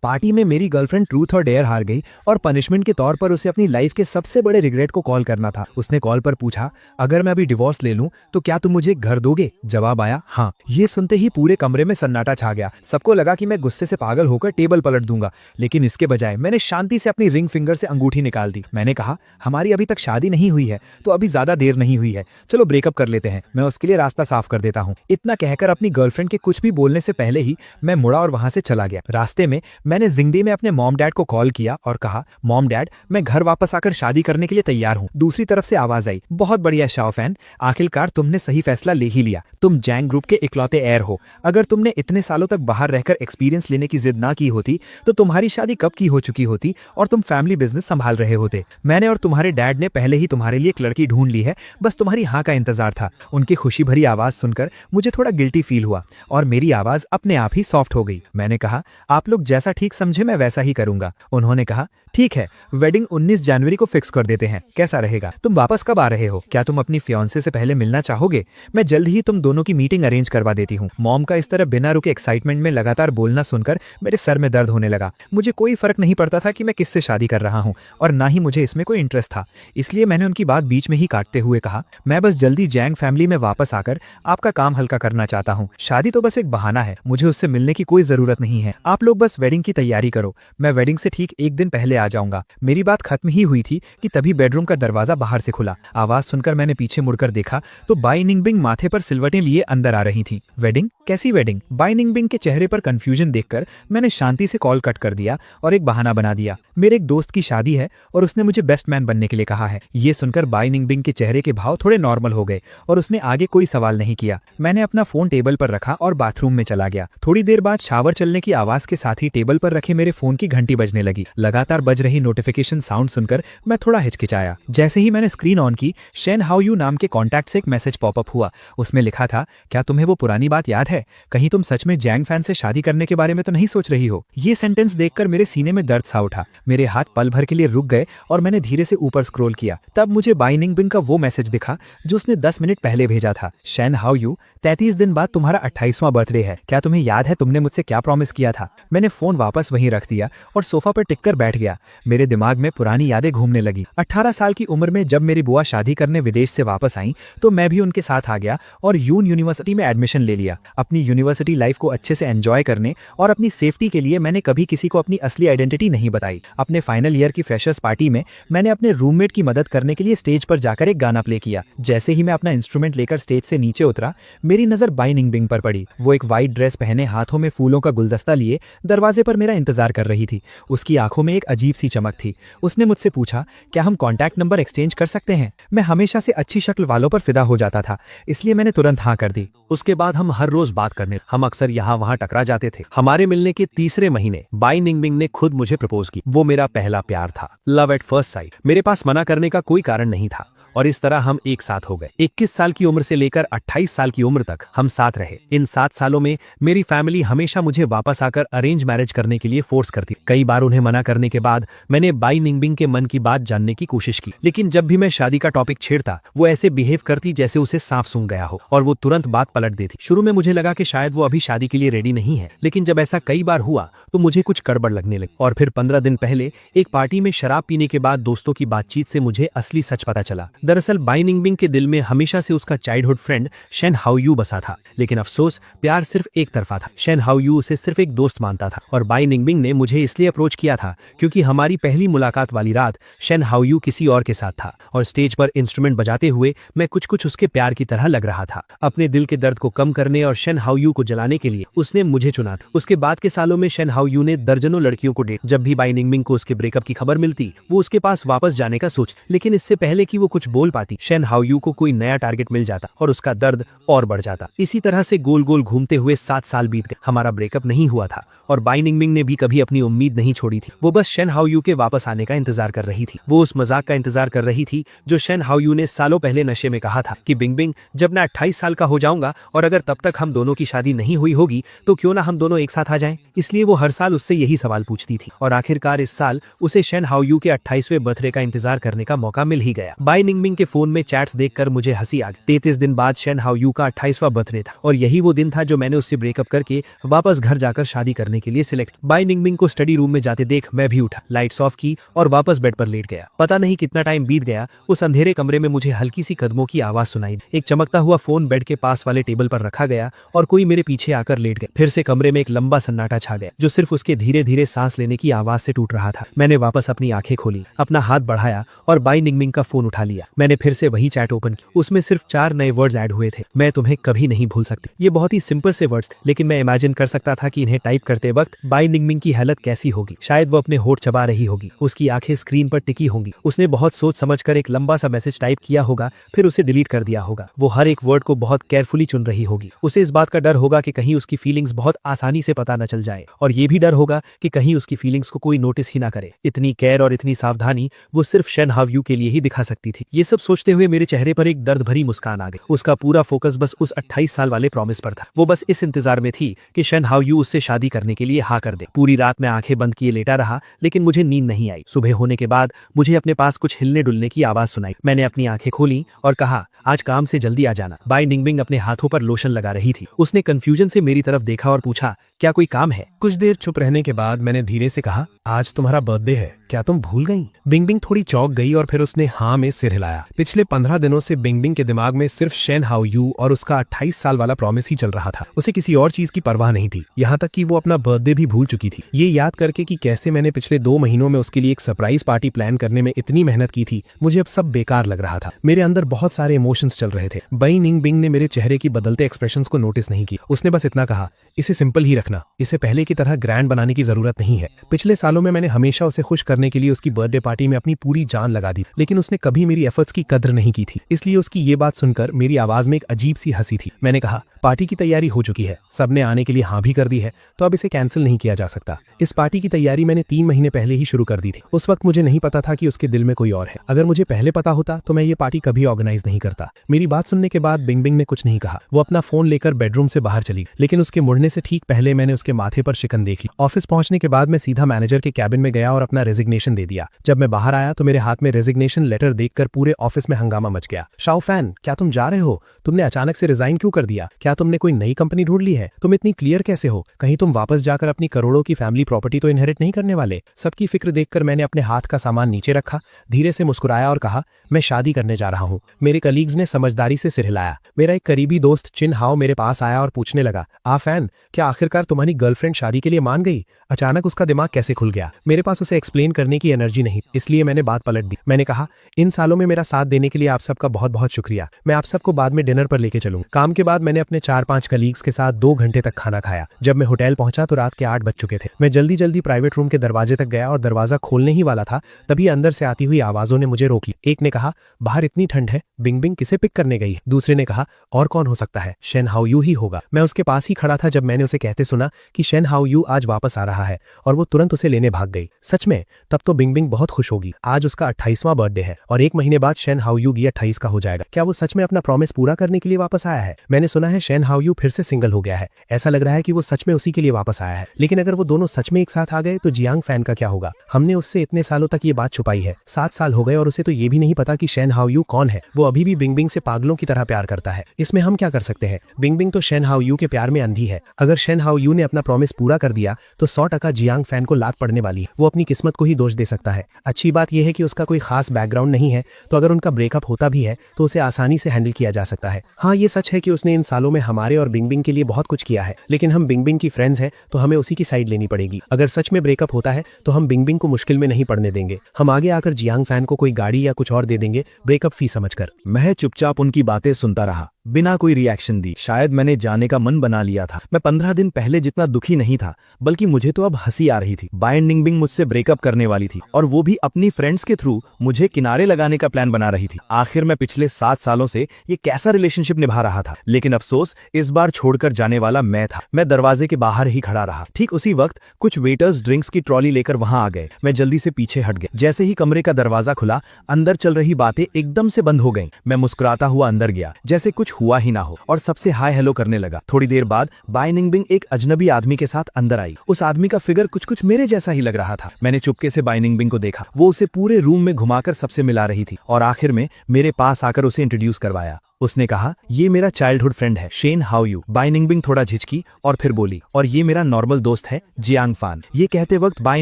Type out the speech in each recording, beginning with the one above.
Party में मेरी girlfriend truth और डेयर हार गई और पनिशमेंट के तौर पर उसे अपनी लाइफ के सबसे बड़े रिग्रेट को कॉल करना था। उसने कॉल पर पूछा, अगर मैं अभी डिवोर्स ले लूं तो क्या तुम मुझे एक घर दोगे? जवाब आया, हाँ। ये सुनते ही पूरे कमरे में सन्नाटा छा गया। सबको लगा कि मैं गुस्से से पागल होकर टेबल पलट दूंगा, लेकिन इसके बजाय मैंने शांति से अपनी रिंग फिंगर से अंगूठी निकाल दी। मैंने कहा, हमारी अभी तक शादी नहीं हुई है तो अभी ज्यादा देर नहीं हुई है, चलो ब्रेकअप कर लेते हैं, मैं उसके लिए रास्ता साफ कर देता हूँ। इतना कहकर अपनी गर्लफ्रेंड के कुछ भी बोलने से पहले ही मैं मुड़ा और वहां से चला गया। रास्ते में मैंने जिंदगी में अपने मॉम डैड को कॉल किया और कहा, मॉम डैड, मैं घर वापस आकर शादी करने के लिए तैयार हूँ। दूसरी तरफ से आवाज आई, बहुत बढ़िया शाओ फैन, आखिरकार तुमने सही फैसला ले ही लिया। तुम जैंग ग्रुप के इकलौते एयर हो। अगर तुमने इतने सालों तक बाहर रहकर एक्सपीरियंस लेने की जिद ना की होती तो तुम्हारी शादी कब की हो चुकी होती और तुम फैमिली बिजनेस संभाल रहे होते। मैंने और तुम्हारे डैड ने पहले ही तुम्हारे लिए एक लड़की ढूंढ ली है, बस तुम्हारी हाँ का इंतजार था। उनकी खुशी भरी आवाज सुनकर मुझे थोड़ा गिल्टी फील हुआ और मेरी आवाज अपने आप ही सॉफ्ट हो गई। मैंने कहा, आप लोग जैसा ठीक समझे मैं वैसा ही करूंगा। उन्होंने कहा, ठीक है, वेडिंग 19 जनवरी को फिक्स कर देते हैं, कैसा रहेगा? तुम वापस कब आ रहे हो? क्या तुम अपनी फियांसे से पहले मिलना चाहोगे? मैं जल्द ही तुम दोनों की मीटिंग अरेंज करवा देती हूँ। मॉम का इस तरह बिना रुके एक्साइटमेंट में लगातार बोलना सुनकर मेरे सर में दर्द होने लगा। मुझे कोई फर्क नहीं पड़ता था कि मैं किससे शादी कर रहा हूँ और ना ही मुझे इसमें कोई इंटरेस्ट था। इसलिए मैंने उनकी बात बीच में ही काटते हुए कहा, मैं बस जल्दी जैंग फैमिली में वापस आकर आपका काम हल्का करना चाहता हूँ। शादी तो बस एक बहाना है, मुझे उससे मिलने की कोई जरूरत नहीं है। आप लोग बस वेडिंग की तैयारी करो, मैं वेडिंग से ठीक एक दिन पहले आ जाऊंगा। मेरी बात खत्म ही हुई थी कि तभी बेडरूम का दरवाजा बाहर से खुला। आवाज सुनकर मैंने पीछे मुड़कर देखा तो बाई निंगबिंग माथे पर सिलवटें लिए अंदर आ रही थी। वेडिंग? कैसी वेडिंग? बाई निंगबिंग के चेहरे पर कंफ्यूजन देखकर मैंने शांति से कॉल कट कर दिया और एक बहाना बना दिया, मेरे एक दोस्त की शादी है और उसने मुझे बेस्ट मैन बनने के लिए कहा है। ये सुनकर बाई निंगबिंग के चेहरे के भाव थोड़े नॉर्मल हो गए और उसने आगे कोई सवाल नहीं किया। मैंने अपना फोन टेबल पर रखा और बाथरूम में चला गया। थोड़ी देर बाद शावर चलने की आवाज के साथ ही टेबल पर रखे मेरे फोन की घंटी बजने लगी। लगातार बज रही नोटिफिकेशन साउंड सुनकर मैं थोड़ा हिचकिचाया। जैसे ही मैंने स्क्रीन ऑन की, शेन हाउ यू नाम के कॉन्टैक्ट से एक मैसेज पॉपअप हुआ। उसमें लिखा था, क्या तुम्हें वो पुरानी बात याद है? कहीं तुम सच में जैंग फैन से शादी करने के बारे में तो नहीं सोच रही हो? ये सेंटेंस देखकर मेरे सीने में दर्द सा उठा। मेरे हाथ पल भर के लिए रुक गए और मैंने धीरे से ऊपर स्क्रॉल किया। तब मुझे बाई निंगबिंग का वो मैसेज दिखा जो उसने 10 मिनट पहले भेजा था। शेन हाउ यू, 33 दिन बाद तुम्हारा 28वां बर्थडे है। क्या तुम्हें याद है तुमने मुझसे क्या प्रॉमिस किया था? मैंने फोन वापस वहीं रख दिया और सोफा पर टिककर बैठ गया। मेरे दिमाग में पुरानी यादें घूमने लगी। 18 साल की उम्र में जब मेरी बुआ शादी करने विदेश से वापस आई तो मैं भी उनके साथ आ गया और यूनिवर्सिटी में एडमिशन ले लिया। अपनी यूनिवर्सिटी लाइफ को अच्छे से एंजॉय करने और अपनी सेफ्टी के लिए मैंने कभी किसी को अपनी असली आइडेंटिटी नहीं बताई। अपने फाइनल ईयर की फ्रेशर्स पार्टी में मैंने अपने रूममेट की मदद करने के लिए स्टेज पर जाकर एक गाना प्ले किया। जैसे ही मैं अपना इंस्ट्रूमेंट लेकर स्टेज से नीचे उतरा, मेरी नजर बाई निंगबिंग पर पड़ी। वो एक वाइट ड्रेस पहने, हाथों में फूलों का गुलदस्ता लिए दरवाजे पर मेरा इंतजार कर रही थी। उसकी आंखों में एक अजीब सी चमक थी। उसने मुझसे पूछा, क्या हम कॉन्टैक्ट नंबर एक्सचेंज कर सकते हैं? मैं हमेशा से अच्छी शक्ल वालों पर फिदा हो जाता था, इसलिए मैंने तुरंत हाँ कर दी। उसके बाद हम हर रोज बात करने, हम अक्सर यहाँ वहाँ टकरा जाते थे। हमारे मिलने के तीसरे महीने बाई निंगबिंग ने खुद मुझे प्रपोज की। वो मेरा पहला प्यार था, लव एट फर्स्ट साइट। मेरे पास मना करने का कोई कारण नहीं था और इस तरह हम एक साथ हो गए। 21 साल की उम्र से लेकर 28 साल की उम्र तक हम साथ रहे। इन 7 सालों में मेरी फैमिली हमेशा मुझे वापस आकर अरेंज मैरिज करने के लिए फोर्स करती। कई बार उन्हें मना करने के बाद मैंने बाई निंगबिंग के मन की बात जानने की कोशिश की, लेकिन जब भी मैं शादी का टॉपिक छेड़ता वो ऐसे बिहेव करती जैसे उसे सांप सूंघ गया हो और वो तुरंत बात पलट देती। शुरू में मुझे लगा कि शायद वो अभी शादी के लिए रेडी नहीं है, लेकिन जब ऐसा कई बार हुआ तो मुझे कुछ गड़बड़ लगने लगी। और फिर 15 दिन पहले एक पार्टी में शराब पीने के बाद दोस्तों की बातचीत से मुझे असली सच पता चला। दरअसल बाई निंगबिंग के दिल में हमेशा से उसका childhood friend Shane how you बसा था, लेकिन अफसोस प्यार सिर्फ एक तरफा था। शेन हाउ यू उसे सिर्फ एक दोस्त मानता था और बाई निंगबिंग ने मुझे इसलिए अप्रोच किया था क्योंकि हमारी पहली मुलाकात वाली रात शेन हाउ यू किसी और के साथ था और स्टेज पर इंस्ट्रूमेंट बजाते हुए मैं कुछ उसके प्यार की तरह लग रहा था। अपने दिल के दर्द को कम करने और शेन हाउ यू को जलाने के लिए उसने मुझे चुना था। उसके बाद के सालों में शेन हाउ यू ने दर्जनों लड़कियों को डेट। जब भी बाई निंगबिंग को उसके ब्रेकअप की खबर मिलती वो उसके पास वापस जाने का सोचती, लेकिन इससे पहले कि वो कुछ बोल पाती शेन हाउ यू को कोई नया टारगेट मिल जाता और उसका दर्द और बढ़ जाता। इसी तरह से गोल गोल घूमते हुए 7 साल बीत गए। हमारा ब्रेकअप नहीं हुआ था और बाई निंगबिंग ने भी कभी अपनी उम्मीद नहीं छोड़ी थी। वो बस शेन हाउ यू के वापस आने का इंतजार कर रही थी। वो उस मजाक का इंतजार कर रही थी जो शेन हाउ यू ने सालों पहले नशे में कहा था कि बिंगबिंग, जब मैं 28 साल का हो जाऊंगा और अगर तब तक हम दोनों की शादी नहीं हुई होगी तो क्यों ना हम दोनों एक साथ आ जाएं। इसलिए वो हर साल उससे यही सवाल पूछती थी और आखिरकार इस साल उसे शेन हाउ यू के 28वें बर्थडे का इंतजार करने का मौका मिल ही गया। बाई निंगबिंग निंगमिंग के फोन में चैट्स देखकर मुझे हंसी आ गई। 33 दिन बाद शेन हाओयू का 28वां बर्थडे था और यही वो दिन था जो मैंने उससे ब्रेकअप करके वापस घर जाकर शादी करने के लिए सिलेक्ट। बाय निंगमिंग को स्टडी रूम में जाते देख मैं भी उठा, लाइट्स ऑफ की और वापस बेड पर लेट गया। पता नहीं कितना टाइम बीत गया, उस अंधेरे कमरे में मुझे हल्की सी कदमों की आवाज सुनाई। एक चमकता हुआ फोन बेड के पास वाले टेबल पर रखा गया और कोई मेरे पीछे आकर लेट गया। फिर से कमरे में एक लंबा सन्नाटा छा गया जो सिर्फ उसके धीरे धीरे सांस लेने की आवाज से टूट रहा था। मैंने वापस अपनी आंखें खोली, अपना हाथ बढ़ाया और बाय निंगमिंग का फोन उठा लिया। मैंने फिर से वही चैट ओपन की। उसमें सिर्फ 4 नए वर्ड्स ऐड हुए थे, मैं तुम्हें कभी नहीं भूल सकती। ये बहुत ही सिंपल से वर्ड्स थे, लेकिन मैं इमेजिन कर सकता था कि इन्हें टाइप करते वक्त बाय निंगमिंग की हालत कैसी होगी। शायद वो अपने होठ चबा रही होगी, उसकी आंखें स्क्रीन पर टिकी होंगी। उसने बहुत सोच समझकर एक लंबा सा मैसेज टाइप किया होगा, फिर उसे डिलीट कर दिया होगा। वो हर एक वर्ड को बहुत केयरफुली चुन रही होगी। उसे इस बात का डर होगा कि कहीं उसकी फीलिंग्स बहुत आसानी से पता न चल जाए, और ये भी डर होगा कि कहीं उसकी फीलिंग्स को कोई नोटिस ही ना करे। इतनी केयर और इतनी सावधानी वो सिर्फ शेन हाओयू के लिए ही दिखा सकती थी। ये सब सोचते हुए मेरे चेहरे पर एक दर्द भरी मुस्कान आ गई। उसका पूरा फोकस बस उस 28 साल वाले प्रॉमिस पर था। वो बस इस इंतजार में थी कि शेन हाओयू उससे शादी करने के लिए हाँ कर दे। पूरी रात मैं आंखें बंद किए लेटा रहा, लेकिन मुझे नींद नहीं आई। सुबह होने के बाद मुझे अपने पास कुछ हिलने डुलने की आवाज सुनाई। मैंने अपनी आंखें खोली और कहा, आज काम से जल्दी आ जाना। बाय निंगमिंग अपने हाथों पर लोशन लगा रही थी। उसने कंफ्यूजन से मेरी तरफ देखा और पूछा, क्या कोई काम है? कुछ देर चुप रहने के बाद मैंने धीरे से कहा, आज तुम्हारा बर्थडे है, क्या तुम भूल गई? बिंगबिंग थोड़ी चौंक गई और फिर उसने हाँ में सिर हिलाया। पिछले 15 दिनों से बिंगबिंग के दिमाग में सिर्फ शेन हाओयू और उसका 28 साल वाला प्रॉमिस ही चल रहा था। उसे किसी और चीज की परवाह नहीं थी, यहाँ तक कि वो अपना बर्थडे भी भूल चुकी थी। ये याद करके कि कैसे मैंने पिछले 2 महीनों में उसके लिए एक सरप्राइज पार्टी प्लान करने में इतनी मेहनत की थी, मुझे अब सब बेकार लग रहा था। मेरे अंदर बहुत सारे इमोशंस चल रहे थे। बाय निंगमिंग ने मेरे चेहरे की बदलते एक्सप्रेशंस को नोटिस नहीं किया। उसने बस इतना कहा, इसे सिंपल ही रखना, इसे पहले की तरह ग्रैंड बनाने की जरूरत नहीं है। पिछले सालों में मैंने हमेशा उसे खुश करने के लिए उसकी बर्थडे पार्टी में अपनी पूरी जान लगा दी, लेकिन उसने कभी मेरी एफर्ट्स की कद्र नहीं की थी। इसलिए उसकी ये बात सुनकर मेरी आवाज में एक अजीब सी हंसी थी। मैंने कहा, पार्टी की तैयारी हो चुकी है, सबने आने के लिए हाँ भी कर दी है, तो अब इसे कैंसिल नहीं किया जा सकता। इस पार्टी की तैयारी मैंने 3 महीने पहले ही शुरू कर दी थी। उस वक्त मुझे नहीं पता था कि उसके दिल में कोई और है। अगर मुझे पहले पता होता तो मैं ये पार्टी कभी ऑर्गेनाइज नहीं करता। मेरी बात सुनने के बाद बिंगबिंग ने कुछ नहीं कहा। वो अपना फोन लेकर बेडरूम से बाहर चली, लेकिन उसके मुड़ने से ठीक पहले मैंने उसके माथे पर शिकन देख ली। ऑफिस पहुंचने के बाद मैं सीधा मैनेजर के कैबिन में गया और अपना रेजिग्नेशन दे दिया। जब मैं बाहर आया तो मेरे हाथ में रेजिग्नेशन लेटर देखकर पूरे ऑफिस में हंगामा मच गया। शाओफैन, क्या तुम जा रहे हो? तुमने अचानक से रिजाइन क्यों कर दिया? क्या तुमने कोई नई कंपनी ढूंढ ली है? तुम इतनी क्लियर कैसे हो? कहीं तुम वापस जाकर अपनी करोड़ों की फैमिली प्रॉपर्टी तो इनहेरिट नहीं करने वाले? सबकी फिक्र देखकर मैंने अपने हाथ का सामान नीचे रखा, धीरे से मुस्कुराया और कहा, मैं शादी करने जा रहा हूँ। मेरे कलीग्स ने समझदारी से सिर हिलाया। मेरा एक करीबी दोस्त चिन हाओ मेरे पास आया और पूछने लगा, फैन, क्या आखिरकार तुम्हारी गर्लफ्रेंड शादी के लिए मान गई? अचानक उसका दिमाग कैसे खुल गया? मेरे पास उसे एक्सप्लेन करने की एनर्जी नहीं, इसलिए मैंने बात पलट दी। मैंने कहा, इन सालों में मेरा साथ देने के लिए आप सबका बहुत बहुत शुक्रिया। मैं आप सबको बाद में डिनर पर लेके चलूंगा। काम के बाद मैंने अपने 4-5 कलीग्स के साथ 2 घंटे तक खाना खाया। जब मैं होटल पहुंचा तो रात के 8 बज चुके थे। मैं जल्दी जल्दी प्राइवेट रूम के दरवाजे तक गया और दरवाजा खोलने ही वाला था, तभी अंदर से आती हुई आवाजों ने मुझे रोक लिया। एक ने कहा, बाहर इतनी ठंड है, बिंगबिंग किसे पिक करने गई है? दूसरे ने कहा, और कौन हो सकता है? शेन हाओयू ही होगा। मैं उसके पास ही खड़ा था जब मैंने उसे कहते सुना कि शेन हाओयू आज वापस आ रहा है, और वो तुरंत उसे लेने भाग गई। सच में? तब तो बिंगबिंग बहुत खुश होगी। आज उसका 28वां बर्थडे है और 1 महीने बाद शेन हाओयू भी 28 का हो जाएगा। क्या वो सच में अपना प्रॉमिस पूरा करने के लिए वापस आया है? मैंने सुना है शेन हाओयू फिर से सिंगल हो गया है। ऐसा लग रहा है कि वो सच में उसी के लिए वापस आया है। लेकिन अगर वो दोनों सच में एक साथ आ गए तो जियांग फैन का क्या होगा? हमने उससे इतने सालों तक ये बात छुपाई है। 7 साल हो गए और उसे तो ये भी नहीं पता कि शेन हाओयू कौन है। वो अभी भी बिंगबिंग से पागलों की तरह प्यार करता है। इसमें हम क्या कर सकते हैं? बिंगबिंग तो शेन हाओयू के प्यार में अंधी है। अगर शेन हाओयू ने अपना प्रॉमिस पूरा कर दिया तो 100% जियांग फैन को लात पड़ने वाली है। वो अपनी किस्मत को ही दोष दे सकता है। अच्छी बात यह है कि उसका कोई खास बैकग्राउंड नहीं है, तो अगर उनका ब्रेकअप होता भी है तो उसे आसानी से हैंडल किया जा सकता है। हाँ, ये सच है कि उसने इन सालों में हमारे और बिंगबिंग के लिए बहुत कुछ किया है, लेकिन हम बिंगबिंग की फ्रेंड्स हैं तो हमें उसी की साइड लेनी पड़ेगी। अगर सच में ब्रेकअप होता है तो हम बिंगबिंग को मुश्किल में नहीं पड़ने देंगे। हम आगे आकर जियांग फैन को कोई गाड़ी या कुछ और दे देंगे ब्रेकअप फी समझकर। मैं चुपचाप उनकी बातें सुनता रहा, बिना कोई रिएक्शन दी। शायद मैंने जाने का मन बना लिया था। मैं 15 दिन पहले जितना दुखी नहीं था, बल्कि मुझे तो अब हंसी आ रही थी। बाय निंगबिंग मुझसे ब्रेकअप करने वाली थी और वो भी अपनी फ्रेंड्स के थ्रू मुझे किनारे लगाने का प्लान बना रही थी। आखिर मैं पिछले 7 सालों से ये कैसा रिलेशनशिप निभा रहा था, लेकिन अफसोस इस बार छोड़कर जाने वाला मैं था। मैं दरवाजे के बाहर ही खड़ा रहा। ठीक उसी वक्त कुछ वेटर्स ड्रिंक्स की ट्रॉली लेकर वहां आ गए। मैं जल्दी से पीछे हट गया। जैसे ही कमरे का दरवाजा खुला, अंदर चल रही बातें एकदम से बंद हो गईं। मैं मुस्कुराता हुआ अंदर गया, जैसे कुछ हुआ ही ना हो और सबसे हाय हेलो करने लगा। थोड़ी देर बाद बाय निंगबिंग एक अजनबी आदमी के साथ अंदर आई। उस आदमी का फिगर कुछ मेरे जैसा ही लग रहा था। मैंने चुपके से बाय निंगबिंग को देखा। वो उसे पूरे रूम में घुमाकर सबसे मिला रही थी और आखिर में मेरे पास आकर उसे इंट्रोड्यूस करवाया। उसने कहा, ये मेरा चाइल्डहुड फ्रेंड है शेन, हाउ यू। बाय निंगबिंग थोड़ा झिझकी और फिर बोली, और ये मेरा नॉर्मल दोस्त है जियांग फान। ये कहते वक्त बाय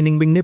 निंगबिंग ने